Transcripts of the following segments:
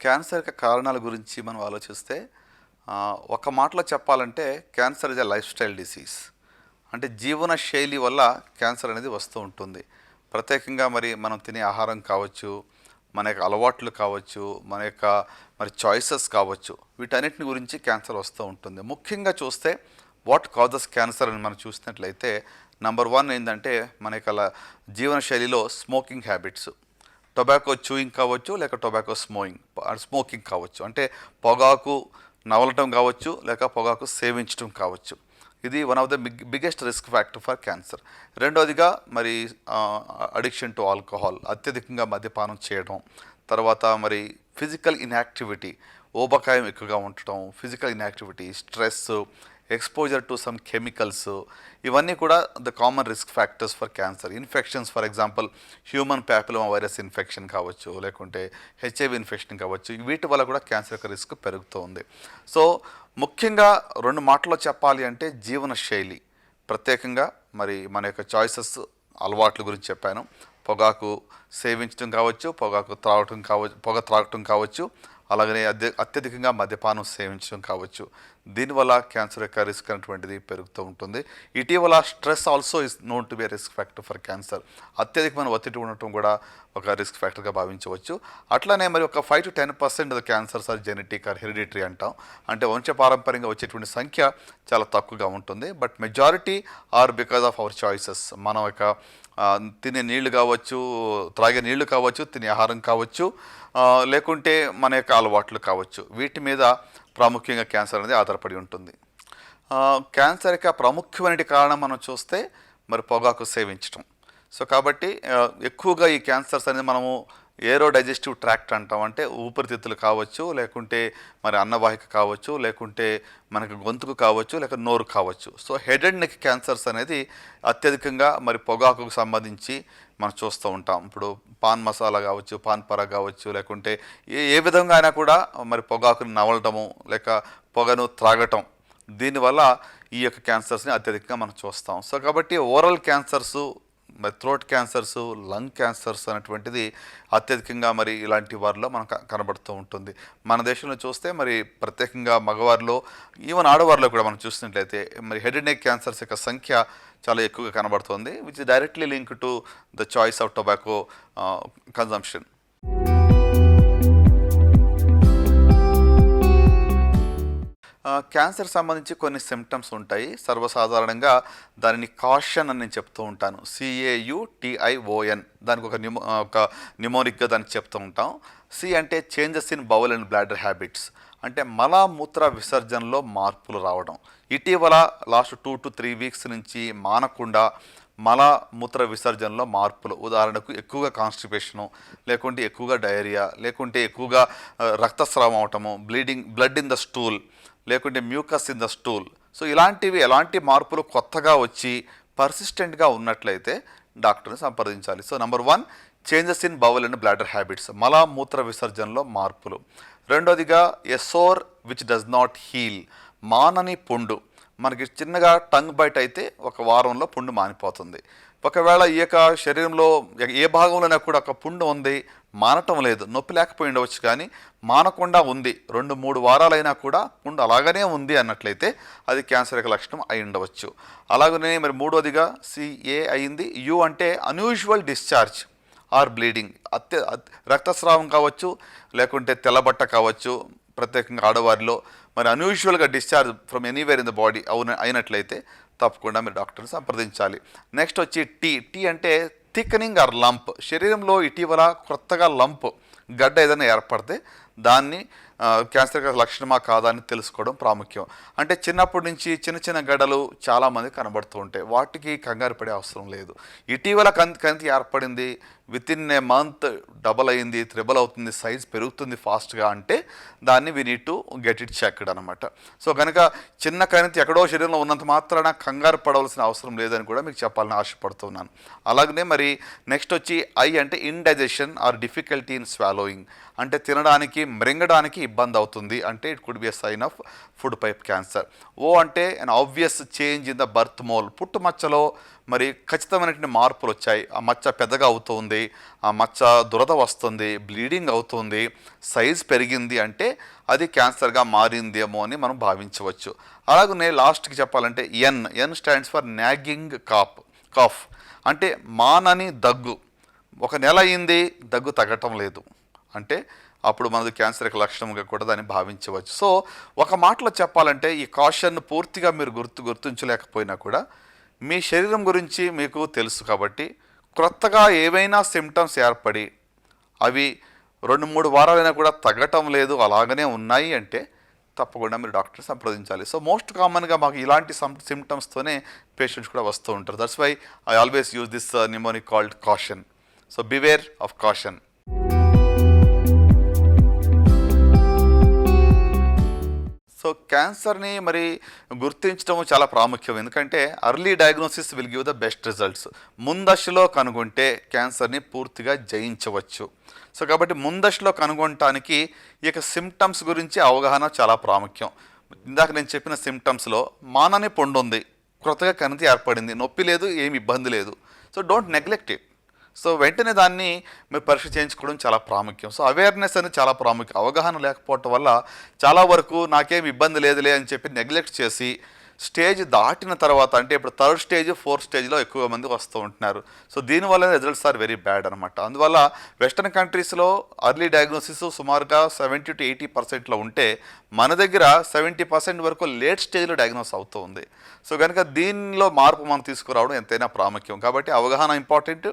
Cancer యొక్క కారణాల గురించి మనం ఆలోచిస్తే ఒక మాటలో చెప్పాలంటే cancer is a life style disease. అంటే జీవన శైలి వల్ల క్యాన్సర్ అనేది వస్తూ ఉంటుంది. ప్రత్యేకంగా మరి మనం తినే ఆహారం కావచ్చు, మన యొక్క అలవాట్లు కావచ్చు, మన యొక్క మరి చాయిసెస్ కావచ్చు, వీటన్నిటిని గురించి క్యాన్సర్ వస్తూ ఉంటుంది. ముఖ్యంగా చూస్తే వాట్ కాజెస్ క్యాన్సర్ అని మనం చూసినట్లయితే నంబర్ 1 ఏంటంటే మన యొక్క జీవన శైలిలో స్మోకింగ్ హ్యాబిట్స్. టొబాకో చూయింగ్ కావచ్చు, లేక టొబాకో స్మోకింగ్ కావచ్చు. అంటే పొగాకు నవలటం కావచ్చు, లేక పొగాకు సేవించడం కావచ్చు. ఇది one of the biggest risk factor for cancer. రెండవదిగా మరి అడిక్షన్ టు ఆల్కహాల్, అత్యధికంగా మద్యపానం చేయడం. తర్వాత మరి ఫిజికల్ ఇన్యాక్టివిటీ, ఊబకాయం ఎక్కువగా ఉండటం, physical inactivity, stress, exposure to some chemicals, ఇవన్నీ కూడా the common risk factors for cancer. Infections, for example human papilloma virus infection కావచ్చు, లేకుంటే హెచ్ఐవి ఇన్ఫెక్షన్ కావచ్చు. వీటి వల్ల కూడా క్యాన్సర్ యొక్క రిస్క్ పెరుగుతూ ఉంది. సో ముఖ్యంగా 2 మాటల్లో చెప్పాలి అంటే జీవన శైలి, ప్రత్యేకంగా మరి మన యొక్క చాయిసెస్, అలవాట్ల గురించి చెప్పాను. పొగాకు సేవించడం కావచ్చు, పొగాకు త్రాగటం కావచ్చు, పొగ త్రాగటం కావచ్చు, అలాగనే అత్యధికంగా మద్యపానం సేవించడం కావచ్చు. దీనివల్ల క్యాన్సర్ యొక్క రిస్క్ అనేటువంటిది పెరుగుతూ ఉంటుంది. ఇటీవల stress also is known to be risk factor for cancer. అత్యధికమైన ఒత్తిడి ఉండటం కూడా ఒక రిస్క్ ఫ్యాక్టర్గా భావించవచ్చు. అట్లనే మరి ఒక 5 to 10% cancers are genetic or hereditary అంటాం. అంటే వంశపారంపర్యంగా వచ్చేటువంటి సంఖ్య చాలా తక్కువగా ఉంటుంది. But majority are because of our choices. మనం యొక్క తినే నీళ్లు కావచ్చు, త్రాగే నీళ్లు కావచ్చు, తినే ఆహారం కావచ్చు, లేకుంటే మన యొక్క అలవాట్లు కావచ్చు. వీటి మీద ప్రాముఖ్యంగా క్యాన్సర్ అనేది ఆధారపడి ఉంటుంది. క్యాన్సర్ యొక్క ప్రాముఖ్యమైన కారణం మనం చూస్తే మరి పొగాకు సేవించటం. సో కాబట్టి ఎక్కువగా ఈ క్యాన్సర్స్ అనేది మనము ఏరో డైజెస్టివ్ ట్రాక్ట్ అంటాం. అంటే ఊపిరితిత్తులు కావచ్చు, లేకుంటే మరి అన్నవాహిక కావచ్చు, లేకుంటే మనకు గొంతుకు కావచ్చు, లేక నోరు కావచ్చు. So head and neck cancers అనేది అత్యధికంగా మరి పొగాకుకు సంబంధించి మనం చూస్తూ ఉంటాం. ఇప్పుడు పాన్ మసాలా కావచ్చు, పాన్ పరాగ్ కావచ్చు, లేకుంటే ఏ విధంగా అయినా కూడా మరి పొగాకుని నవలటము, లేక పొగను త్రాగటం, దీనివల్ల ఈ యొక్క క్యాన్సర్స్ని అత్యధికంగా మనం చూస్తాం. సో కాబట్టి ఓరల్ క్యాన్సర్సు, మరి థ్రోట్ క్యాన్సర్స్, లంగ్ క్యాన్సర్స్ అనేటువంటిది అత్యధికంగా మరి ఇలాంటి వారిలో మనకు కనబడుతూ ఉంటుంది. మన దేశంలో చూస్తే మరి ప్రత్యేకంగా మగవారిలో, ఈవెన్ ఆడవారిలో కూడా మనం చూసినట్లయితే మరి హెడ్ అండ్ నెక్ క్యాన్సర్స్ యొక్క సంఖ్య చాలా ఎక్కువగా కనబడుతుంది, which is directly link to the choice of tobacco consumption. Cancer సంబంధించి కొన్ని సిమ్టమ్స్ ఉంటాయి. సర్వసాధారణంగా దానిని కాషన్ అని నేను చెప్తూ ఉంటాను. CAUTION. దానికి ఒక న్యూమోరిక్గా దానికి చెప్తూ ఉంటాం. సి అంటే changes in bowel and bladder habits, అంటే మలమూత్ర విసర్జనలో మార్పులు రావడం. ఇటీవల లాస్ట్ 2 to 3 వీక్స్ నుంచి మానకుండా మలమూత్ర విసర్జనలో మార్పులు, ఉదాహరణకు ఎక్కువగా కాన్స్టిపేషను, లేకుంటే ఎక్కువగా డయేరియా, లేకుంటే ఎక్కువగా రక్తస్రావం అవటము, బ్లడ్ ఇన్ ద స్టూల్, లేకుంటే mucus in the stool. So ఇలాంటివి ఎలాంటి మార్పులు కొత్తగా వచ్చి పర్సిస్టెంట్గా ఉన్నట్లయితే డాక్టర్ని సంప్రదించాలి. So number 1 changes in bowel and bladder habits, మలమూత్ర విసర్జనలో మార్పులు. రెండోదిగా a sore which does not heal, మానని పుండు. మనకి చిన్నగా టంగ్ బైట్ అయితే ఒక వారంలో పుండు మానిపోతుంది. ఒకవేళ ఈ యొక్క శరీరంలో ఏ భాగంలోనే కూడా ఒక పుండు ఉంది, మానటం లేదు, నొప్పి లేకపోయి ఉండవచ్చు, కానీ మానకుండా ఉంది, 2-3 వారాలైనా కూడా పుండు అలాగనే ఉంది అన్నట్లయితే అది క్యాన్సర్ యొక్క లక్షణం అయి ఉండవచ్చు. అలాగనే మరి మూడోదిగా CA అయింది. U అంటే అన్యూజువల్ డిశ్చార్జ్ ఆర్ బ్లీడింగ్, రక్తస్రావం కావచ్చు, లేకుంటే తెల్లబట్ట కావచ్చు. ప్రత్యేకంగా ఆడవారిలో మరి అన్యూజువల్గా discharge from anywhere in the body అయినట్లయితే తప్పకుండా మీరు డాక్టర్ని సంప్రదించాలి. నెక్స్ట్ వచ్చి టీ అంటే థిక్నింగ్ ఆర్ లంప్. శరీరంలో ఇటీవల కొత్తగా లంప్, గడ్డ ఏదైనా ఏర్పడితే దాన్ని క్యాన్సర్ లక్షణమా కాదా అని తెలుసుకోవడం ప్రాముఖ్యం. అంటే చిన్నప్పటి నుంచి చిన్న చిన్న గడ్డలు చాలామంది కనబడుతూ ఉంటాయి, వాటికి కంగారు పడే అవసరం లేదు. ఇటీవల కంతి ఏర్పడింది, with in a month double అయింది, త్రిబల్ అవుతుంది, సైజ్ పెరుగుతుంది ఫాస్ట్గా, అంటే దాన్ని we need to get it checked అనమాట. సో కనుక చిన్న కణితి ఎక్కడో శరీరంలో ఉన్నంత మాత్రాన కంగారు పడవలసిన అవసరం లేదని కూడా మీకు చెప్పాలని ఆశపడుతున్నాను. అలాగనే మరి నెక్స్ట్ వచ్చి I అంటే indigestion or difficulty in swallowing, అంటే తినడానికి, మృంగడానికి ఇబ్బంది అవుతుంది అంటే it could be a sign of food pipe cancer. O అంటే an obvious change in the birth mole, పుట్టుమచ్చలో మరి ఖచ్చితమైనటువంటి మార్పులు వచ్చాయి, ఆ మచ్చ పెద్దగా అవుతుంది, ఆ మచ్చ దురద వస్తుంది, బ్లీడింగ్ అవుతుంది, సైజ్ పెరిగింది అంటే అది క్యాన్సర్గా మారిందేమో అని మనం భావించవచ్చు. అలాగనే లాస్ట్కి చెప్పాలంటే N stands for nagging cough అంటే మానని దగ్గు. ఒక నెల అయింది దగ్గు తగ్గటం లేదు అంటే అప్పుడు మనది క్యాన్సర్ యొక్క లక్షణంగా కూడా దాన్ని భావించవచ్చు. సో ఒక మాటలో చెప్పాలంటే ఈ కాషన్ పూర్తిగా మీరు గుర్తించలేకపోయినా కూడా మీ శరీరం గురించి మీకు తెలుసు కాబట్టి క్రొత్తగా ఏవైనా సిమ్టమ్స్ ఏర్పడి అవి 2-3 వారాలైనా కూడా తగ్గటం లేదు, అలాగనే ఉన్నాయి అంటే తప్పకుండా మీరు డాక్టర్ని సంప్రదించాలి. సో మోస్ట్ కామన్గా మాకు ఇలాంటి సిమ్టమ్స్తోనే పేషెంట్స్ కూడా వస్తూ ఉంటారు. That's why I always use this mnemonic called caution. So beware of caution. సో క్యాన్సర్ని మరి గుర్తించడం చాలా ప్రాముఖ్యం, ఎందుకంటే early diagnosis will give the best results. ముందశలో కనుగొంటే క్యాన్సర్ని పూర్తిగా జయించవచ్చు. సో కాబట్టి ముందశలో కనుగొనటానికి ఇక సిమ్టమ్స్ గురించి అవగాహన చాలా ప్రాముఖ్యం. ఇందాక నేను చెప్పిన సిమ్టమ్స్లో మానని పొండు ఉంది, కొత్తగా కణితి ఏర్పడింది, నొప్పి లేదు, ఏమి ఇబ్బంది లేదు. So don't neglect it. So వెంటనే దాన్ని మీరు పరీక్ష చేయించుకోవడం చాలా ప్రాముఖ్యం. సో అవేర్నెస్ అనేది చాలా ప్రాముఖ్యం. అవగాహన లేకపోవటం వల్ల చాలా వరకు నాకేం ఇబ్బంది లేదులే అని చెప్పి నెగ్లెక్ట్ చేసి స్టేజ్ దాటిన తర్వాత అంటే ఇప్పుడు 3rd స్టేజ్ 4th స్టేజ్లో ఎక్కువ మంది వస్తూ ఉంటున్నారు. సో దీనివల్ల రిజల్ట్స్ ఆర్ వెరీ బ్యాడ్ అనమాట. అందువల్ల వెస్టర్న్ కంట్రీస్లో అర్లీ డయాగ్నోసిస్ సుమారుగా 70 to 80% ఉంటే మన దగ్గర 70% వరకు లేట్ స్టేజ్లో డయాగ్నోస్ అవుతూ ఉంది. సో కనుక దీనిలో మార్పు మనం తీసుకురావడం ఎంతైనా ప్రాముఖ్యం. కాబట్టి అవగాహన ఇంపార్టెంట్.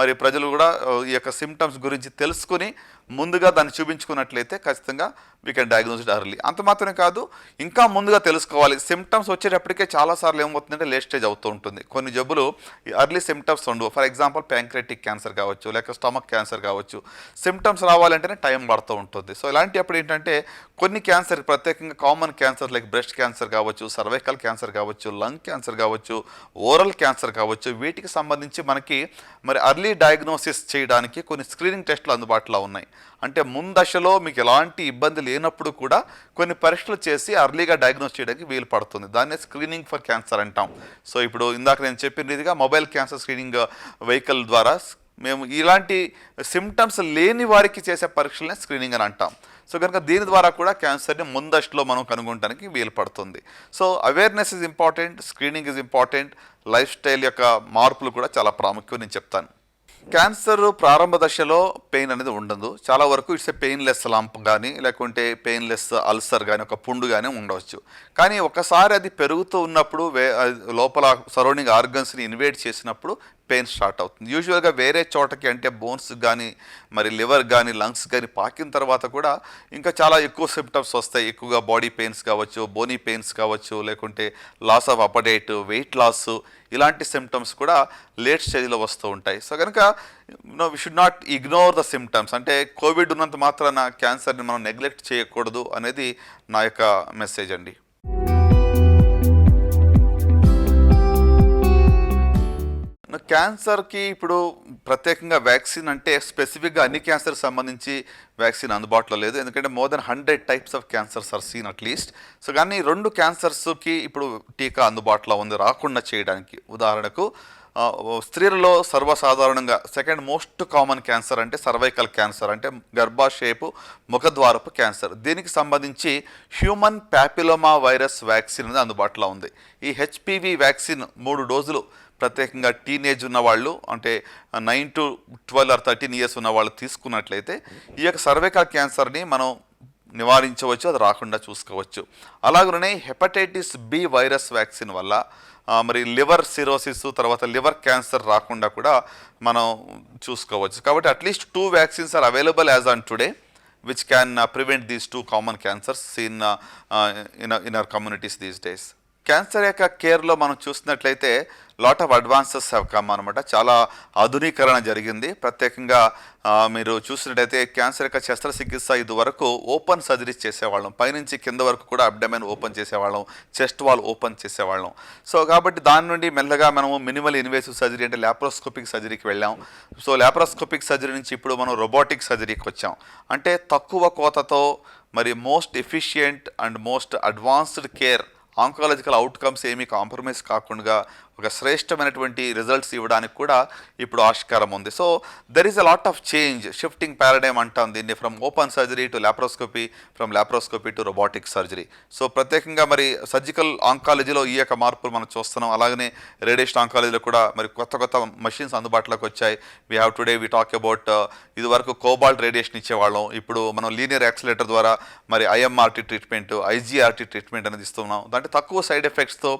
మరి ప్రజలు కూడా ఈ యొక్క సిమ్టమ్స్ గురించి తెలుసుకుని ముందుగా దాన్ని చూపించుకున్నట్లయితే ఖచ్చితంగా we can diagnose it early. అంత మాత్రమే కాదు, ఇంకా ముందుగా తెలుసుకోవాలి. సిమ్టమ్స్ వచ్చేటప్పటికే చాలాసార్లు ఏమవుతుందంటే లేట్ స్టేజ్ అవుతూ ఉంటుంది. కొన్ని జబ్బులు అర్లీ సిమ్టమ్స్ ఉండవు. ఫర్ ఎగ్జాంపుల్ ప్యాంక్రెటిక్ క్యాన్సర్ కావచ్చు, లేక స్టమక్ క్యాన్సర్ కావచ్చు. సిమ్టమ్స్ రావాలంటేనే టైం పడుతూ ఉంటుంది. సో ఇలాంటి అప్పుడు ఏంటంటే కొన్ని క్యాన్సర్, ప్రత్యేకంగా common cancer like breast cancer కావచ్చు, సర్వైకల్ క్యాన్సర్ కావచ్చు, లంగ్ క్యాన్సర్ కావచ్చు, ఓరల్ క్యాన్సర్ కావచ్చు, వీటికి సంబంధించి మనకి మరి అర్లీ డయాగ్నోసిస్ చేయడానికి కొన్ని స్క్రీనింగ్ టెస్టులు అందుబాటులో ఉన్నాయి. అంటే ముందశలో మీకు ఎలాంటి ఇబ్బంది లేనప్పుడు కూడా కొన్ని పరీక్షలు చేసి అర్లీగా డయాగ్నోస్ చేయడానికి వీలు పడుతుంది. దాన్నే స్క్రీనింగ్ ఫర్ క్యాన్సర్ అంటాం. సో ఇప్పుడు ఇందాక నేను చెప్పిన రీతిగా మొబైల్ క్యాన్సర్ స్క్రీనింగ్ వెహికల్ ద్వారా మేము ఇలాంటి సిమ్టమ్స్ లేని వారికి చేసే పరీక్షలనే స్క్రీనింగ్ అని అంటాం. సో కనుక దీని ద్వారా కూడా క్యాన్సర్ని ముందశలో మనం కనుగొనడానికి వీలు పడుతుంది. So awareness is important, screening is important, life style యొక్క మార్పులు కూడా చాలా ప్రాముఖ్యం నేను చెప్తాను. క్యాన్సర్ ప్రారంభ దశలో పెయిన్ అనేది ఉండదు. చాలా వరకు ఇట్స్ ఏ పెయిన్లెస్ లంప్ కానీ లేకుంటే పెయిన్లెస్ అల్సర్ కానీ ఒక పుండు కానీ ఉండవచ్చు. కానీ ఒకసారి అది పెరుగుతూ ఉన్నప్పుడు లోపల సరౌండింగ్ ఆర్గన్స్ని ఇన్వేట్ చేసినప్పుడు పెయిన్ స్టార్ట్ అవుతుంది. యూజువల్గా వేరే చోటకి అంటే బోన్స్ కానీ మరి లివర్ కానీ లంగ్స్ కానీ పాకిన తర్వాత కూడా ఇంకా చాలా ఎక్కువ సిమ్టమ్స్ వస్తాయి. ఎక్కువగా బాడీ పెయిన్స్ కావచ్చు, బోనీ పెయిన్స్ కావచ్చు, లేకుంటే loss of appetite, weight loss, ఇలాంటి సిమ్టమ్స్ కూడా లేట్ స్టేజ్లో వస్తూ ఉంటాయి. సో కనుక we should not ignore the symptoms. అంటే కోవిడ్ ఉన్నంత మాత్రాన క్యాన్సర్ని మనం నెగ్లెక్ట్ చేయకూడదు అనేది నా యొక్క మెసేజ్ అండి. క్యాన్సర్కి ఇప్పుడు ప్రత్యేకంగా వ్యాక్సిన్ అంటే స్పెసిఫిక్గా అన్ని క్యాన్సర్కి సంబంధించి వ్యాక్సిన్ అందుబాటులో లేదు. ఎందుకంటే more than 100 types of cancers are seen at least. So కానీ 2 క్యాన్సర్స్కి ఇప్పుడు టీకా అందుబాటులో ఉంది రాకుండా చేయడానికి. ఉదాహరణకు స్త్రీలలో సర్వసాధారణంగా సెకండ్ మోస్ట్ కామన్ క్యాన్సర్ అంటే సర్వైకల్ క్యాన్సర్, అంటే గర్భాశయపు ముఖద్వారపు క్యాన్సర్. దీనికి సంబంధించి హ్యూమన్ ప్యాపిలోమా వైరస్ వ్యాక్సిన్ అనేది అందుబాటులో ఉంది. ఈ హెచ్పివి వ్యాక్సిన్ 3 డోసులు ప్రత్యేకంగా టీనేజ్ ఉన్నవాళ్ళు అంటే 9 to 12 or 13 years ఉన్న వాళ్ళు తీసుకున్నట్లయితే ఈ యొక్క సర్వైకల్ క్యాన్సర్ని మనం నివారించవచ్చు, అది రాకుండా చూసుకోవచ్చు. అలాగనే హెపటైటిస్ బి వైరస్ వ్యాక్సిన్ వల్ల మరి లివర్ సిరోసిస్ తర్వాత లివర్ క్యాన్సర్ రాకుండా కూడా మనం చూసుకోవచ్చు. కాబట్టి at least 2 vaccines are available as on today which can prevent these 2 common cancers in our communities these days. Cancer యొక్క కేర్లో మనం చూసినట్లయితే lot of advances have come అనమాట. చాలా ఆధునీకరణ జరిగింది. ప్రత్యేకంగా మీరు చూసినట్టయితే క్యాన్సర్ యొక్క శస్త్రచికిత్స ఇదివరకు ఓపెన్ సర్జరీస్ చేసేవాళ్ళం, పైనుంచి కింద వరకు కూడా అబ్డమెన్ ఓపెన్ చేసేవాళ్ళం, చెస్ట్ వాల్ ఓపెన్ చేసేవాళ్ళం. సో కాబట్టి దాని నుండి మెల్లగా మనము మినిమల్ ఇన్వేసివ్ సర్జరీ అంటే ల్యాప్రోస్కోపిక్ సర్జరీకి వెళ్ళాం. సో ల్యాప్రోస్కోపిక్ సర్జరీ నుంచి ఇప్పుడు మనం రోబోటిక్ సర్జరీకి వచ్చాం. అంటే తక్కువ కోతతో మరి most efficient and most advanced care, ఆంకాలజికల్ outcomes ఏమీ కాంప్రమైజ్ కాకుండా ఒక శ్రేష్టమైనటువంటి రిజల్ట్స్ ఇవ్వడానికి కూడా ఇప్పుడు ఆస్కారం ఉంది. So there is a lot of change, shifting paradigm అంటాం దీన్ని, from open surgery to laparoscopy, from laparoscopy to robotic surgery. So ప్రత్యేకంగా మరి సర్జికల్ ఆంకాలజీలో ఈ యొక్క మార్పులు మనం చూస్తున్నాం. అలాగనే రేడియేషన్ ఆంకాలజీలో కూడా మరి కొత్త కొత్త మషిన్స్ అందుబాటులోకి వచ్చాయి. We have today we talk about ఇది వరకు కోబాల్ట్ రేడియేషన్ ఇచ్చేవాళ్ళం, ఇప్పుడు మనం లీనియర్ యాక్సిలేటర్ ద్వారా మరి ఐఎంఆర్టీ ట్రీట్మెంట్, ఐజీఆర్టీ ట్రీట్మెంట్ అనేది ఇస్తున్నాం. అంటే తక్కువ సైడ్ ఎఫెక్ట్స్తో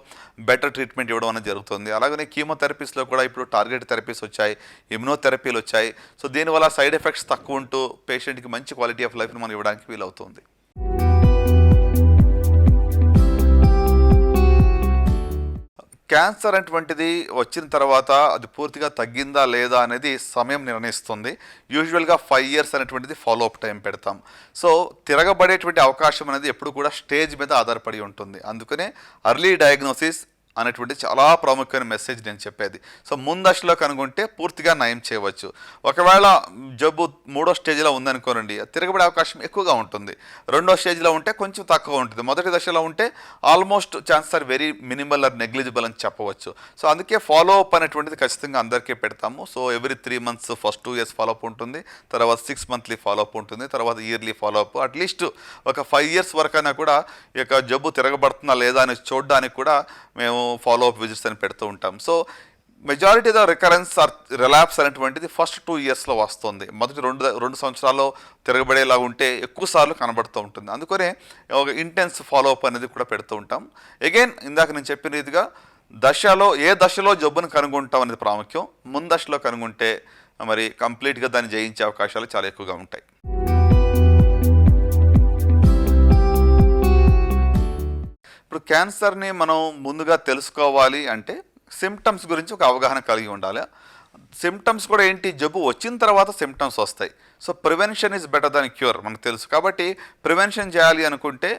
బెటర్ ట్రీట్మెంట్ ఇవ్వడం అనేది జరుగుతుంది. అలాగనే కీమోథెరపీస్లో కూడా ఇప్పుడు టార్గెట్ థెరపీస్ వచ్చాయి, ఇమ్యునోథెరపీలు వచ్చాయి. సో దీనివల్ల సైడ్ ఎఫెక్ట్స్ తక్కువ ఉంటూ పేషెంట్కి మంచి క్వాలిటీ ఆఫ్ లైఫ్ని మనం ఇవ్వడానికి వీలవుతుంది. క్యాన్సర్ అటువంటిది వచ్చిన తర్వాత అది పూర్తిగా తగ్గిందా లేదా అనేది సమయం నిర్ణయిస్తుంది. యూజువల్గా 5 years అనేటువంటిది ఫాలో అప్ టైం పెడతాం. సో తిరగబడేటువంటి అవకాశం అనేది ఎప్పుడు కూడా స్టేజ్ మీద ఆధారపడి ఉంటుంది. అందుకనే అర్లీ డయాగ్నోసిస్ అనేటువంటి చాలా ప్రాముఖ్యమైన మెసేజ్ నేను చెప్పేది. సో ముందశలో కనుగొంటే పూర్తిగా నయం చేయవచ్చు. ఒకవేళ జబ్బు 3వ స్టేజ్లో ఉందనుకోనండి, తిరగబడే అవకాశం ఎక్కువగా ఉంటుంది. 2వ స్టేజ్లో ఉంటే కొంచెం తక్కువ ఉంటుంది. మొదటి దశలో ఉంటే almost chances are very minimal or negligible అని చెప్పవచ్చు. సో అందుకే ఫాలో అప్ అనేటువంటిది ఖచ్చితంగా అందరికీ పెడతాము. So every 3 months first 2 years follow up ఉంటుంది, తర్వాత 6 monthly ఫాలో అప్ ఉంటుంది, తర్వాత ఇయర్లీ ఫాలో అప్. అట్లీస్ట్ ఒక 5 years వరకైనా కూడా ఈ యొక్క జబ్బు తిరగబడుతుందా లేదా అని చూడడానికి కూడా మేము ఫాలో అప్ విజిట్స్ అని పెడుతూ ఉంటాం. So majority the recurrence or relapse అనేటువంటిది ఫస్ట్ 2 yearsలో వస్తుంది. మొదటి 2 సంవత్సరాల్లో తిరగబడేలా ఉంటే ఎక్కువ సార్లు కనబడుతూ ఉంటుంది. అందుకనే ఒక ఇంటెన్స్ ఫాలో అప్ అనేది కూడా పెడుతూ ఉంటాం. అగైన్ ఇందాక నేను చెప్పిన రీతిగా ఏ దశలో జబ్బును కనుగొంటాం అనేది ప్రాముఖ్యం. ముందశలో కనుగొంటే మరి కంప్లీట్గా దాన్ని జయించే అవకాశాలు చాలా ఎక్కువగా ఉంటాయి. ఇప్పుడు క్యాన్సర్ని మనం ముందుగా తెలుసుకోవాలి అంటే సిమ్టమ్స్ గురించి ఒక అవగాహన కలిగి ఉండాలి. సిమ్టమ్స్ కూడా ఏంటి, జబ్బు వచ్చిన తర్వాత సిమ్టమ్స్ వస్తాయి. So prevention is better than cure మనకు తెలుసు. కాబట్టి ప్రివెన్షన్ చేయాలి అనుకుంటే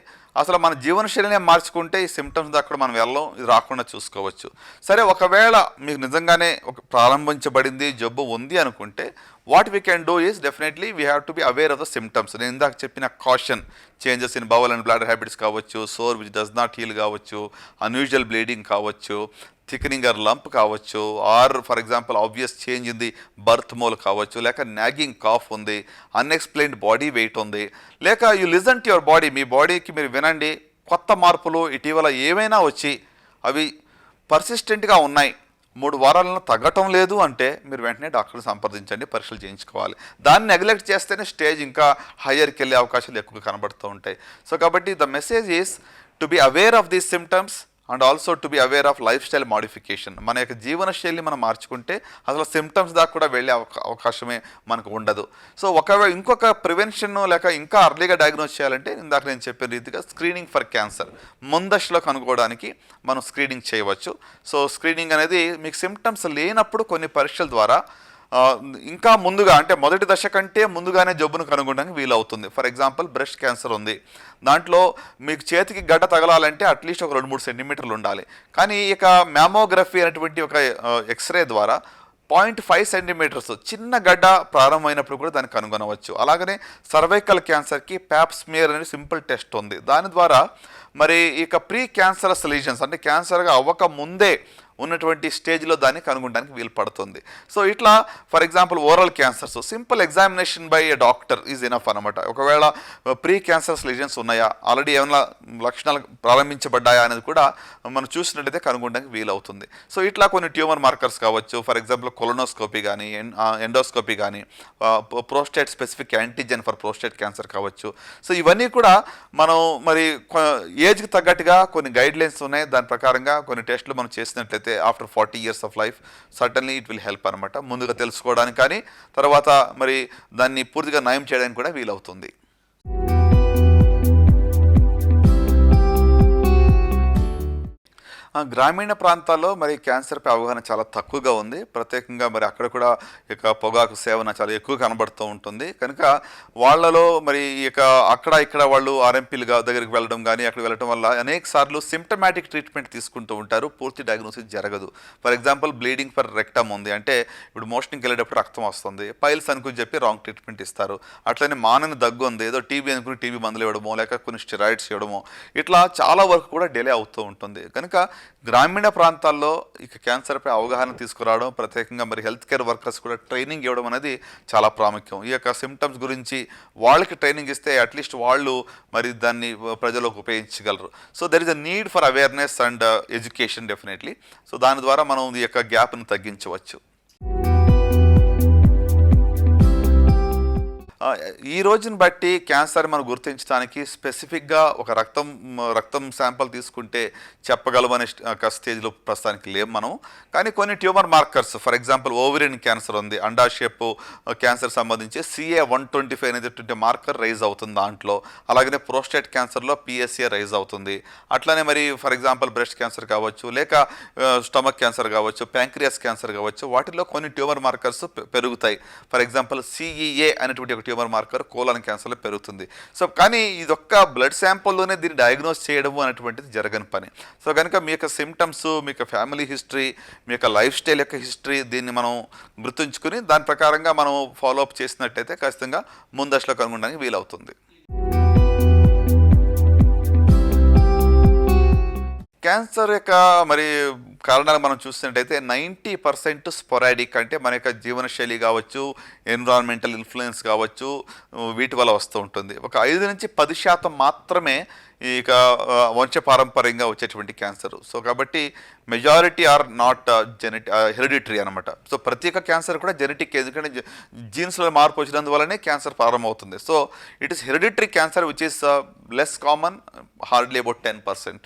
అసలు మన జీవనశైలినే మార్చుకుంటే ఈ సిమ్టమ్స్ దాకా మనం వెళ్ళం, ఇది రాకుండా చూసుకోవచ్చు. సరే, ఒకవేళ మీకు నిజంగానే ప్రారంభించబడింది, జబ్బు ఉంది అనుకుంటే what we can do is definitely we have to be aware of the symptoms. నేను ఇందాక చెప్పిన caution, changes in bowel and bladder habits కావచ్చు, sore which does not heal కావచ్చు, అన్యూజువల్ బ్లీడింగ్ కావచ్చు, థిక్నింగ్ ఆర్ లంప్ కావచ్చు, or for example obvious change in the birth mole కావచ్చు, లేక nagging cough ఉంది, అన్ఎక్స్ప్లెయిన్డ్ బాడీ వెయిట్ ఉంది, లేక you listen to your body, మీ బాడీకి మీరు వినండి, కొత్త మార్పులు ఇటీవల ఏమైనా వచ్చి అవి పర్సిస్టెంట్గా ఉన్నాయి, 3 వారాలను తగ్గటం లేదు అంటే మీరు వెంటనే డాక్టర్ని సంప్రదించండి, పరీక్షలు చేయించుకోవాలి. దాన్ని నెగ్లెక్ట్ చేస్తేనే స్టేజ్ ఇంకా హయ్యర్కి వెళ్ళే అవకాశాలు ఎక్కువ కనబడుతూ ఉంటాయి. సో కాబట్టి the message is to be aware of these symptoms and also to be aware of life style modification. మన యొక్క జీవన శైలిని మనం మార్చుకుంటే అసలు సిమ్టమ్స్ దాకా కూడా వెళ్ళే అవకాశమే మనకు ఉండదు. సో ఒకవేళ ఇంకొక ప్రివెన్షన్ లేక ఇంకా అర్లీగా డయాగ్నోస్ చేయాలంటే ఇందాక నేను చెప్పిన రీతిగా స్క్రీనింగ్ ఫర్ క్యాన్సర్, ముందశలో కనుగోవడానికి మనం స్క్రీనింగ్ చేయవచ్చు. సో స్క్రీనింగ్ అనేది మీకు సిమ్టమ్స్ లేనప్పుడు కొన్ని పరీక్షల ద్వారా ఇంకా ముందుగా, అంటే మొదటి దశ కంటే ముందుగానే జబ్బును కనుగొనడానికి వీలవుతుంది. ఫర్ ఎగ్జాంపుల్ బ్రెస్ట్ క్యాన్సర్ ఉంది, దాంట్లో మీకు చేతికి గడ్డ తగలాలంటే అట్లీస్ట్ ఒక 2-3 సెంటీమీటర్లు ఉండాలి. కానీ ఇక మ్యామోగ్రఫీ అనేటువంటి ఒక ఎక్స్రే ద్వారా 0.5 సెంటీమీటర్స్ చిన్న గడ్డ ప్రారంభమైనప్పుడు కూడా దాన్ని కనుగొనవచ్చు. అలాగనే సర్వైకల్ క్యాన్సర్కి ప్యాప్ స్మియర్ అనే సింపుల్ టెస్ట్ ఉంది. దాని ద్వారా మరి ఇక ప్రీ క్యాన్సరస్ లీజన్స్ అంటే క్యాన్సర్గా అవ్వక ముందే ఉన్నటువంటి స్టేజ్లో దాన్ని కనుగొనడానికి వీలు పడుతుంది. సో ఇట్లా for example oral cancers simple examination by A doctor is enough అనమాట. ఒకవేళ ప్రీ క్యాన్సర్స్ లీజన్స్ ఉన్నాయా, ఆల్రెడీ ఏమైనా లక్షణాలు ప్రారంభించబడ్డాయా అనేది కూడా మనం చూసినట్టయితే కనుగొనడానికి వీలవుతుంది. సో ఇట్లా కొన్ని ట్యూమర్ మార్కర్స్ కావచ్చు, ఫర్ ఎగ్జాంపుల్ కొలోనోస్కోపీ కానీ, ఎండోస్కోపీ కానీ, prostate specific antigen for prostate cancer కావచ్చు. సో ఇవన్నీ కూడా మనం మరి ఏజ్కి తగ్గట్టుగా కొన్ని గైడ్ లైన్స్ ఉన్నాయి. దాని ప్రకారంగా కొన్ని టెస్టులు మనం చేసినట్లయితే after 40 years of life certainly it will help అనమాట, ముందుగా తెలుసుకోవడానికి కానీ తర్వాత మరి దాన్ని పూర్తిగా నయం చేయడానికి కూడా వీలవుతుంది. గ్రామీణ ప్రాంతాల్లో మరి క్యాన్సర్‌పై అవగాహన చాలా తక్కువగా ఉంది. ప్రత్యేకంగా మరి అక్కడ కూడా ఇక పొగాకు సేవన చాలా ఎక్కువ కనబడుతూ ఉంటుంది. కనుక వాళ్ళలో మరి ఇక అక్కడ, ఇక్కడ వాళ్ళు ఆర్ఎంపీలుగా దగ్గరికి వెళ్ళడం గానీ, అక్కడికి వెళ్ళటం వల్ల అనేక సార్లు సింప్టమాటిక్ ట్రీట్మెంట్ తీసుకుంటూ ఉంటారు. పూర్తి డయాగ్నోసిస్ జరగదు. For example bleeding for rectum ఉంది. అంటే ఇప్పుడు మోషన్‌కెళ్ళేటప్పుడు రక్తం వస్తుంది. పైల్స్ అనుకుని చెప్పి రాంగ్ ట్రీట్మెంట్ ఇస్తారు. అట్లనే మానని దగ్గు ఉంది. ఏదో టీబీ అనుకుని టీబీ మందులు ఇవ్వడమో, లేక కొన్ని స్టెరాయిడ్స్ ఇవ్వడమో, ఇట్లా చాలా వరకు కూడా డిలే అవుతూ ఉంటుంది. కనుక గ్రామీణ ప్రాంతాల్లో ఇక క్యాన్సర్పై అవగాహన తీసుకురావడం, ప్రత్యేకంగా మరి హెల్త్ కేర్ వర్కర్స్ కూడా ట్రైనింగ్ ఇవ్వడం అనేది చాలా ప్రాముఖ్యం. ఈ యొక్క సిమ్టమ్స్ గురించి వాళ్ళకి ట్రైనింగ్ ఇస్తే అట్లీస్ట్ వాళ్ళు మరి దాన్ని ప్రజలకు ఉపయోగించగలరు. So there is a need for awareness and education definitely. So దాని ద్వారా మనం ఈ యొక్క గ్యాప్ను తగ్గించవచ్చు. ఈ రోజుని బట్టి క్యాన్సర్ మనం గుర్తించడానికి స్పెసిఫిక్గా ఒక రక్తం శాంపిల్ తీసుకుంటే చెప్పగలమనే స్టేజ్లో ప్రస్తుతానికి లేము మనం. కానీ కొన్ని tumour markers, for example ovarian cancer ఉంది, అండాశయపు క్యాన్సర్ సంబంధించి CA-125 అనేటువంటి మార్కర్ రైజ్ అవుతుంది దాంట్లో. అలాగనే ప్రోస్టేట్ క్యాన్సర్లో PSA రైజ్ అవుతుంది. అట్లానే మరి ఫర్ ఎగ్జాంపుల్ బ్రెస్ట్ క్యాన్సర్ కావచ్చు, లేక స్టమక్ క్యాన్సర్ కావచ్చు, ప్యాంక్రియాస్ క్యాన్సర్ కావచ్చు, వాటిలో కొన్ని ట్యూమర్ మార్కర్స్ పెరుగుతాయి. ఫర్ ఎగ్జాంపుల్ CEA అనేటువంటి ట్యూమర్ మార్కర్ కోలన్ క్యాన్సర్లో పెరుగుతుంది. సో కానీ ఇదొక్క బ్లడ్ శాంపుల్లోనే దీన్ని డయాగ్నోస్ చేయడము అనేటువంటిది జరగని పని. సో కనుక మీ యొక్క సిమ్టమ్స్, మీ యొక్క ఫ్యామిలీ హిస్టరీ, మీ యొక్క లైఫ్ స్టైల్ యొక్క హిస్టరీ, దీన్ని మనం గుర్తుంచుకుని దాని ప్రకారంగా మనం ఫాలోఅప్ చేసినట్టయితే ఖచ్చితంగా ముందశలో కనుగొనడానికి వీలవుతుంది. క్యాన్సర్ యొక్క మరి కారణాలు మనం చూసినట్టయితే 90% స్పొరాడిక్, అంటే మన యొక్క జీవనశైలి కావచ్చు, ఎన్విరాన్మెంటల్ ఇన్ఫ్లుయెన్స్ కావచ్చు, వీటి వల్ల వస్తూ ఉంటుంది. ఒక 5-10% మాత్రమే ఇక వంశపారంపర్యంగా వచ్చేటువంటి క్యాన్సర్. సో కాబట్టి మెజారిటీ ఆర్ నాట్ హెరిడిటరీ అనమాట. సో ప్రతి ఒక్క క్యాన్సర్ కూడా జెనెటిక్, ఎందుకంటే జీన్స్లో మార్పు వచ్చినందువల్లనే క్యాన్సర్ ప్రారంభమవుతుంది. So it is hereditary cancer which is less common, hardly about 10%.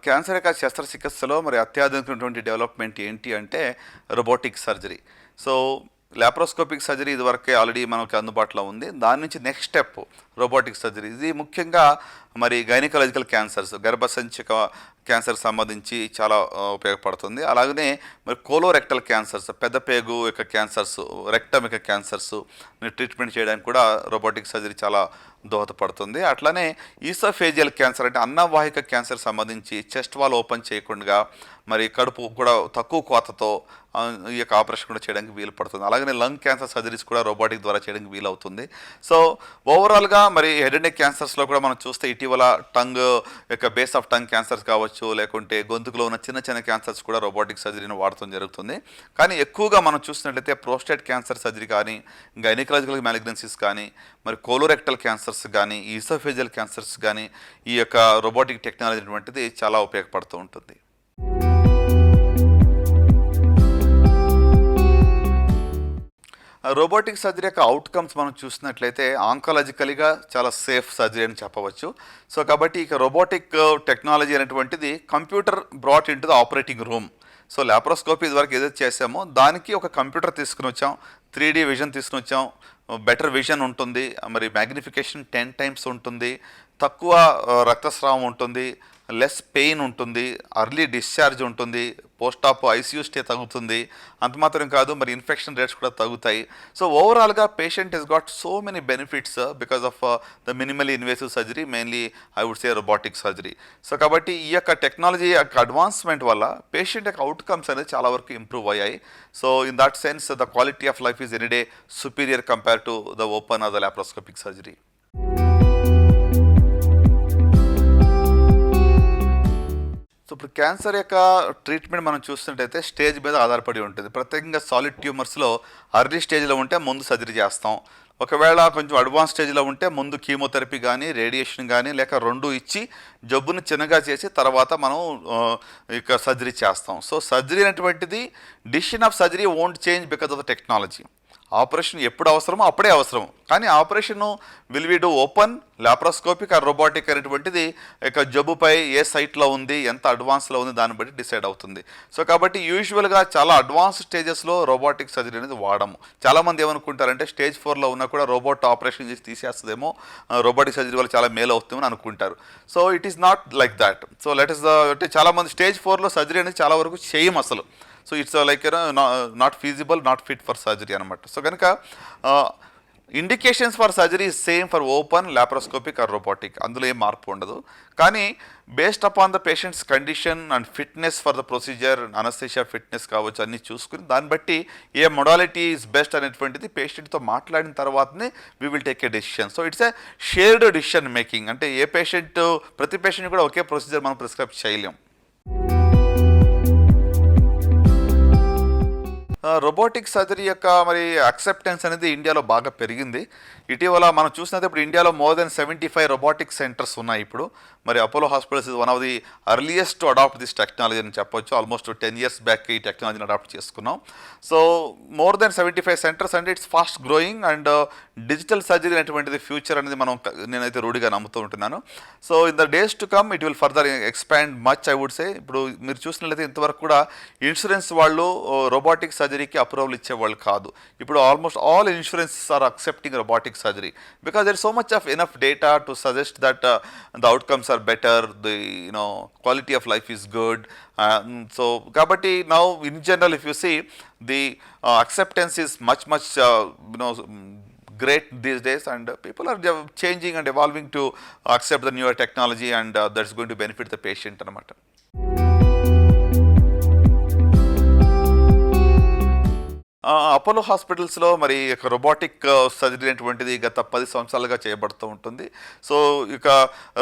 Cancer యొక్క శస్త్రచికిత్సలో మరి అత్యాధునికమైనటువంటి డెవలప్మెంట్ ఏంటి అంటే robotic surgery. So laparoscopic surgery ఇదివరకే ఆల్రెడీ మనకి అందుబాటులో ఉంది. దాని నుంచి నెక్స్ట్ స్టెప్ రోబోటిక్ సర్జరీ. ఇది ముఖ్యంగా మరి గైనకాలజికల్ క్యాన్సర్స్, గర్భసంచిక క్యాన్సర్ సంబంధించి చాలా ఉపయోగపడుతుంది. అలాగనే మరి కోలోరెక్టల్ క్యాన్సర్స్, పెద్ద పేగు యొక్క క్యాన్సర్స్, రెక్టమ్ యొక్క క్యాన్సర్స్ ట్రీట్మెంట్ చేయడానికి కూడా రోబోటిక్ సర్జరీ చాలా దోహదపడుతుంది. అట్లానే ఈసోఫేజియల్ క్యాన్సర్, అంటే అన్నవాహిక క్యాన్సర్ సంబంధించి చెస్ట్ వాల్ ఓపెన్ చేయకుండా మరి కడుపు కూడా తక్కువ కోతతో ఈ యొక్క ఆపరేషన్ కూడా చేయడానికి వీలు పడుతుంది. అలాగనే లంగ్ క్యాన్సర్ సర్జరీస్ కూడా రోబోటిక్ ద్వారా చేయడానికి వీలవుతుంది. సో ఓవరాల్గా మరి హెడ్ అండ్ నెక్ క్యాన్సర్స్లో కూడా మనం చూస్తే ఇటీవల టంగ్ యొక్క బేస్ ఆఫ్ టంగ్ క్యాన్సర్స్ కావచ్చు, లేకుంటే గొంతుకులో ఉన్న చిన్న చిన్న క్యాన్సర్స్ కూడా రోబోటిక్ సర్జరీని వాడటం జరుగుతుంది. కానీ ఎక్కువగా మనం చూసినట్లయితే ప్రోస్టేట్ క్యాన్సర్ సర్జరీ కానీ, గైనకాలజికల్ మ్యాలిగ్నెన్సీస్ కానీ, మరి కోలోరెక్టల్ క్యాన్సర్స్ కానీ, ఈసోఫేజియల్ క్యాన్సర్స్ కానీ ఈ యొక్క రోబోటిక్ టెక్నాలజీ అటువంటిది చాలా ఉపయోగపడుతూ ఉంటుంది. రోబోటిక్ సర్జరీ యొక్క అవుట్కమ్స్ మనం చూసినట్లయితే ఆంకాలజికల్గా చాలా సేఫ్ సర్జరీ అని చెప్పవచ్చు. సో కాబట్టి ఇక రోబోటిక్ టెక్నాలజీ అనేటువంటిది computer brought in to the operating room. So laparoscopy ఇదివరకు ఏదైతే చేసామో దానికి ఒక కంప్యూటర్ తీసుకుని వచ్చాం, 3D విజన్ తీసుకుని వచ్చాం, బెటర్ విజన్ ఉంటుంది, మరి మ్యాగ్నిఫికేషన్ 10 times ఉంటుంది, తక్కువ రక్తస్రావం ఉంటుంది, లెస్ పెయిన్ ఉంటుంది, అర్లీ డిశ్చార్జ్ ఉంటుంది, పోస్ట్ ఆప్ ICU స్టే తగ్గుతుంది. అంత మాత్రం కాదు, మరి ఇన్ఫెక్షన్ రేట్స్ కూడా తగ్గుతాయి. సో ఓవరాల్గా patient he's got so many benefits because of the minimally invasive surgery, mainly I would say robotic surgery. So కాబట్టి ఈ యొక్క టెక్నాలజీ యొక్క అడ్వాన్స్మెంట్ వల్ల పేషెంట్ యొక్క అవుట్కమ్స్ అనేది చాలా వరకు ఇంప్రూవ్ అయ్యాయి. So in that sense the quality of life is any day superior compare to the open or the laparoscopic surgery. So ఇప్పుడు క్యాన్సర్ యొక్క ట్రీట్మెంట్ మనం చూస్తున్నట్టయితే స్టేజ్ మీద ఆధారపడి ఉంటుంది. ప్రత్యేకంగా సాలిడ్ ట్యూమర్స్లో అర్లీ స్టేజ్లో ఉంటే ముందు సర్జరీ చేస్తాం. ఒకవేళ కొంచెం అడ్వాన్స్ స్టేజ్లో ఉంటే ముందు కీమోథెరపీ కానీ, రేడియేషన్ కానీ, లేక రెండు ఇచ్చి జబ్బును చిన్నగా చేసి తర్వాత మనం ఇక సర్జరీ చేస్తాం. సో సర్జరీ అనేటువంటిది decision of surgery won't change because of the technology. Operation ఎప్పుడు అవసరమో అప్పుడే అవసరం. కానీ operation will we do open, laparoscopic or robotic అనేటువంటిది ఇక జబ్బుపై ఏ సైట్లో ఉంది, ఎంత అడ్వాన్స్లో ఉంది దాన్ని బట్టి డిసైడ్ అవుతుంది. సో కాబట్టి యూజువల్గా చాలా అడ్వాన్స్ స్టేజెస్లో రోబోటిక్ సర్జరీ అనేది వాడము. చాలామంది ఏమనుకుంటారంటే స్టేజ్ 4లో ఉన్నా కూడా రోబోట్ ఆపరేషన్ చేసి తీసేస్తుందేమో, రోబోటిక్ సర్జరీ వల్ల చాలా మేలు అవుతుందని అనుకుంటారు. So it is not like that. So let is అంటే చాలామంది స్టేజ్ 4లో సర్జరీ అనేది చాలా వరకు చేయం అసలు. So it's like not feasible, not fit for surgery అనమాట. సో కనుక indications for surgery same for open, laparoscopic or robotic, అందులో ఏం మార్పు ఉండదు. కానీ based upon the patients condition and fitness for the procedure, anaesthesia fitness కావచ్చు, అన్నీ చూసుకుని దాన్ని బట్టి ఏ మొడాలిటీ ఈజ్ బెస్ట్ అనేటువంటిది పేషెంట్తో మాట్లాడిన తర్వాతనే we will take a decision. So it's a shared decision making. అంటే ఏ పేషెంట్, ప్రతి పేషెంట్ కూడా ఒకే ప్రొసీజర్ మనం ప్రిస్క్రైబ్ చేయలేం. రోబోటిక్ సర్జరీ యొక్క మరి అక్సెప్టెన్స్ అనేది ఇండియాలో బాగా పెరిగింది. ఇటీవల మనం చూసినట్టు ఇప్పుడు ఇండియాలో మోర్ దెన్ 75 రోబోటిక్ సెంటర్స్ ఉన్నాయి ఇప్పుడు. మరి Apollo hospitals is one of the earliest to adopt this technology అని చెప్పొచ్చు. ఆల్మోస్ట్ 10 years బ్యాక్ ఈ టెక్నాలజీని అడాప్ట్ చేసుకున్నాం. So more than 75 centres and it's fast growing. And digital surgery అనేటువంటిది ఫ్యూచర్ అనేది నేనైతే రూఢిగా నమ్ముతూ ఉంటున్నాను. So in the days to come it will further expand much I would say. ఇప్పుడు మీరు చూసినట్లయితే ఇంతవరకు కూడా ఇన్సూరెన్స్ వాళ్ళు రోబోటిక్ సర్జరీకి అప్రూవల్ ఇచ్చేవాళ్ళు కాదు. ఇప్పుడు almost all insurance or accepting robotic surgery because there is so much of enough data to suggest that the outcomes are better, the quality of life is good. So kabatti now in general if you see the acceptance is much great these days, and people are changing and evolving to accept the newer technology, and that's going to benefit the patient anamata. Apollo హాస్పిటల్స్లో మరి ఇక robotic surgery అనేటువంటిది గత 10 సంవత్సరాలుగా చేయబడుతూ ఉంటుంది. So ఇక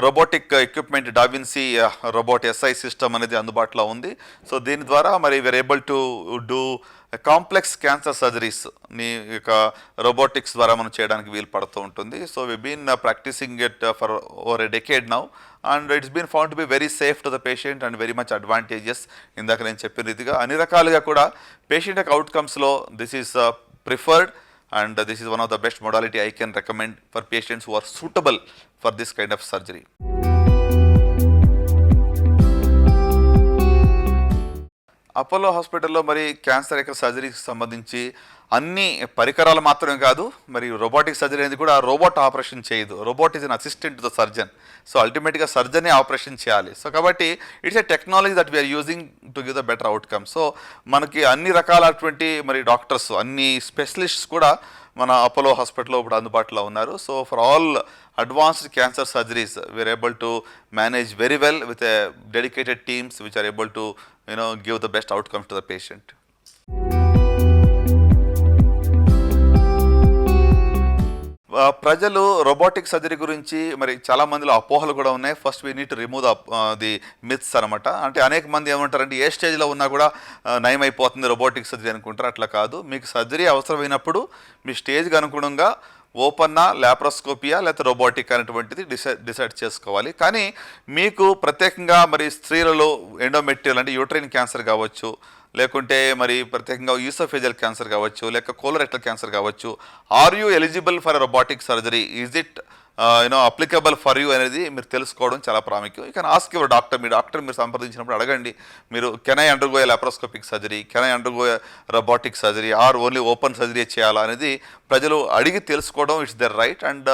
robotic equipment Da Vinci robot SI system అనేది అందుబాటులో ఉంది. సో దీని ద్వారా మరి we're able to do complex cancer సర్జరీస్ని ఇక రోబోటిక్స్ ద్వారా మనం చేయడానికి వీలు పడుతూ ఉంటుంది. So we been practising it for over a decade now, and it's been found to be very safe to the patient and very much advantages. ఇందాక నేను చెప్పిన రీతిగా అన్ని రకాలుగా కూడా పేషెంట్ యొక్క అవుట్కమ్స్లో this is preferred, and this is one of the best modality I can recommend for patients who are suitable for this kind of surgery. Apollo హాస్పిటల్లో మరి క్యాన్సర్ యొక్క సర్జరీకి సంబంధించి అన్ని పరికరాలు మాత్రమే కాదు, మరి రోబోటిక్ సర్జరీ అనేది కూడా రోబోట్ ఆపరేషన్ చేయదు. Robot is an assistant to the surgeon. So అల్టిమేట్గా సర్జనే ఆపరేషన్ చేయాలి. సో కాబట్టి it's a technology that we're using to give the better outcome. So మనకి అన్ని రకాలటువంటి మరి డాక్టర్స్, అన్ని స్పెషలిస్ట్స్ కూడా మన అపోలో హాస్పిటల్లో ఇప్పుడు అందుబాటులో ఉన్నారు. So for all advanced cancer surgeries we are able to manage very well with a dedicated teams which are able to give the best outcomes to the patient. ప్రజలు robotic surgery గురించి మరి చాలా మందిలో అపోహలు కూడా ఉన్నాయి. First we need to remove the myths అనమాట. అంటే అనేక మంది ఏమంటారంటే ఏ స్టేజ్లో ఉన్నా కూడా నయం అయిపోతుంది రోబోటిక్ సర్జరీ అనుకుంటారు. అట్లా కాదు. మీకు సర్జరీ అవసరమైనప్పుడు మీ స్టేజ్కి అనుగుణంగా ఓపెన్నా, ల్యాప్రోస్కోపియా లేకపోతే రోబోటిక్ అనేటువంటిది డిసైడ్ చేసుకోవాలి. కానీ మీకు ప్రత్యేకంగా మరి స్త్రీలలో ఎండోమెట్రియల్ అంటే యూట్రైన్ క్యాన్సర్ కావచ్చు, లేకుంటే మరి ప్రత్యేకంగా ఈసోఫేజియల్ క్యాన్సర్ కావచ్చు, లేక కోలోరెక్టల్ క్యాన్సర్ కావచ్చు, are you eligible for robotic surgery, is it applicable for you అనేది మీరు తెలుసుకోవడం చాలా ప్రాముఖ్యం. ఇక ఆస్క్ యువర్ డాక్టర్. మీ డాక్టర్ మీరు సంప్రదించినప్పుడు అడగండి, మీరు can I undergo a laparoscopic surgery, can I undergo robotic surgery, or only open surgery చేయాలా అనేది ప్రజలు అడిగి తెలుసుకోవడం it's their right. And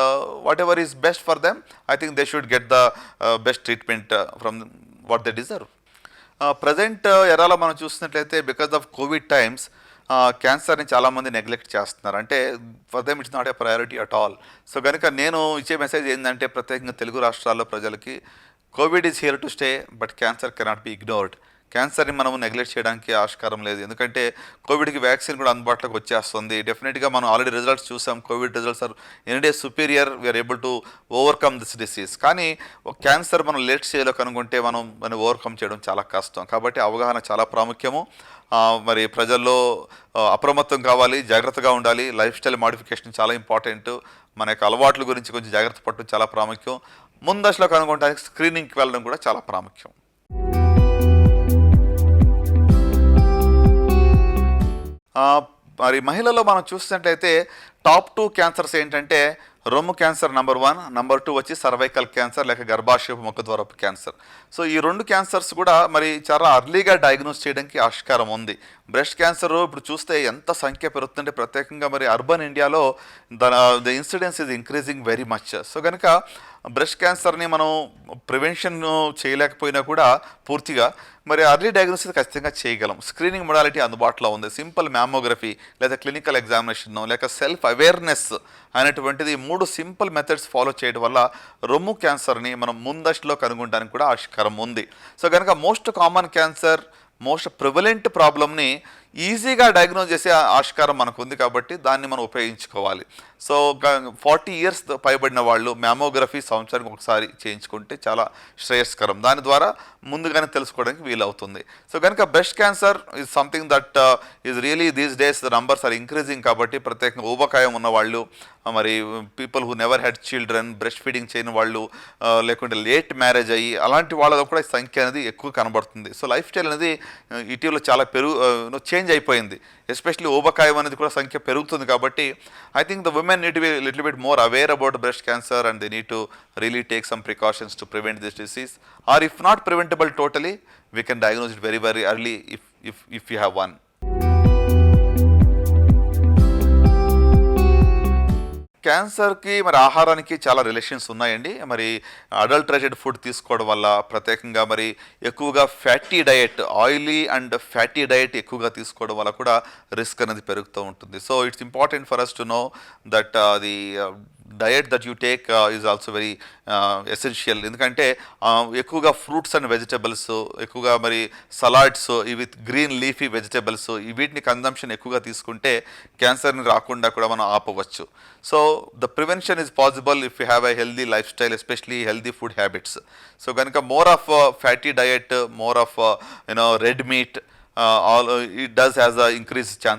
whatever is best for them, I think they should get the best treatment from what they deserve. Present ఎరాలో మనం చూసినట్లయితే because of Covid times క్యాన్సర్ని చాలామంది నెగ్లెక్ట్ చేస్తున్నారు. అంటే for them it's not a priority at all. So కనుక నేను ఇచ్చే మెసేజ్ ఏంటంటే ప్రత్యేకంగా తెలుగు రాష్ట్రాల్లో ప్రజలకి, COVID is here to stay but cancer cannot be ignored. క్యాన్సర్ని మనము నెగ్లెక్ట్ చేయడానికి ఆస్కారం లేదు. ఎందుకంటే కోవిడ్కి వ్యాక్సిన్ కూడా అందుబాటులోకి వచ్చేస్తుంది. డెఫినెట్గా మనం ఆల్రెడీ రిజల్ట్స్ చూసాం. Covid results are any day superior. We're able to overcome this disease. కానీ క్యాన్సర్ మనం లేట్ స్టేజ్లో కనుగొంటే మనం ఓవర్కమ్ చేయడం చాలా కష్టం. కాబట్టి అవగాహన చాలా ప్రాముఖ్యము. మరి ప్రజల్లో అప్రమత్తం కావాలి, జాగ్రత్తగా ఉండాలి. లైఫ్ స్టైల్ మాడిఫికేషన్ చాలా ఇంపార్టెంట్. మన యొక్క అలవాట్ల గురించి కొంచెం జాగ్రత్త పడటం చాలా ప్రాముఖ్యం. ముందశలో కనుగొనడానికి స్క్రీనింగ్కి వెళ్ళడం కూడా చాలా ప్రాముఖ్యం. మరి మహిళల్లో మనం చూసినట్లయితే టాప్ 2 క్యాన్సర్స్ ఏంటంటే రొమ్ము క్యాన్సర్ నెంబర్ 1, నెంబర్ 2 వచ్చి సర్వైకల్ క్యాన్సర్ లేక గర్భాశయపు ముఖద్వారపు క్యాన్సర్. సో ఈ 2 క్యాన్సర్స్ కూడా మరి చాలా అర్లీగా డయాగ్నోస్ చేయడానికి ఆస్కారం ఉంది. బ్రెస్ట్ క్యాన్సర్ ఇప్పుడు చూస్తే ఎంత సంఖ్య పెరుగుతుందంటే ప్రత్యేకంగా మరి అర్బన్ ఇండియాలో the incidence is increasing very much. So కనుక బ్రెస్ట్ క్యాన్సర్ని మనం ప్రివెన్షన్ చేయలేకపోయినా కూడా పూర్తిగా మరి అర్లీ డయాగ్నోసిస్ ఖచ్చితంగా చేయగలం. స్క్రీనింగ్ మొడాలిటీ అందుబాటులో ఉంది. సింపుల్ మ్యామోగ్రఫీ లేదా క్లినికల్ ఎగ్జామినేషన్ లేక సెల్ఫ్ అవేర్నెస్ అనేటువంటిది 3 సింపుల్ మెథడ్స్ ఫాలో చేయడం వల్ల రొమ్ము క్యాన్సర్ని మనం ముందస్తులో కనుగొనడానికి కూడా ఆస్కారం ఉంది. సో కనుక most common cancer, most prevalent ప్రాబ్లమ్ని ఈజీగా డయాగ్నోజ్ చేసే ఆస్కారం మనకు ఉంది కాబట్టి దాన్ని మనం ఉపయోగించుకోవాలి. సో 40 ఇయర్స్ పైబడిన వాళ్ళు మ్యామోగ్రఫీ సంవత్సరానికి ఒకసారి చేయించుకుంటే చాలా శ్రేయస్కరం. దాని ద్వారా ముందుగానే తెలుసుకోవడానికి వీలవుతుంది. సో కనుక breast cancer is something that is really these days the numbers are increasing కాబట్టి ప్రత్యేకంగా ఊబకాయం ఉన్న వాళ్ళు, మరి people who never had children, breastfeeding చేయని వాళ్ళు, లేకుంటే లేట్ మ్యారేజ్ అయ్యి అలాంటి వాళ్ళలో కూడా ఈ సంఖ్య అనేది ఎక్కువ కనబడుతుంది. సో లైఫ్ స్టైల్ అనేది ఇటీవల చాలా చేంజ్ అయిపోయింది. ఎస్పెషల్లీ ఊబకాయం అనేది కూడా సంఖ్య పెరుగుతుంది కాబట్టి I think the women need to be little bit more aware about breast cancer and they need to really take some precautions to prevent this disease, or if not preventable totally we can diagnose it very very early if you have one. క్యాన్సర్కి మరి ఆహారానికి చాలా relations ఉన్నాయండి. మరి adulterated food తీసుకోవడం వల్ల, ప్రత్యేకంగా మరి ఎక్కువగా fatty diet, oily and fatty diet ఎక్కువగా తీసుకోవడం వల్ల కూడా రిస్క్ అనేది పెరుగుతూ ఉంటుంది. So it's important for us to know that the diet that you take is also very essential. ఎందుకంటే ఎక్కువగా ఫ్రూట్స్ అండ్ వెజిటబుల్స్, ఎక్కువగా మరి salads with green leafy vegetables వీటిని కన్జంప్షన్ ఎక్కువగా తీసుకుంటే క్యాన్సర్ని రాకుండా కూడా మనం ఆపవచ్చు. So the prevention is possible if you have a healthy lifestyle, especially healthy food habits. So కనుక more of fatty diet, more of red meat, all it does has a increased chance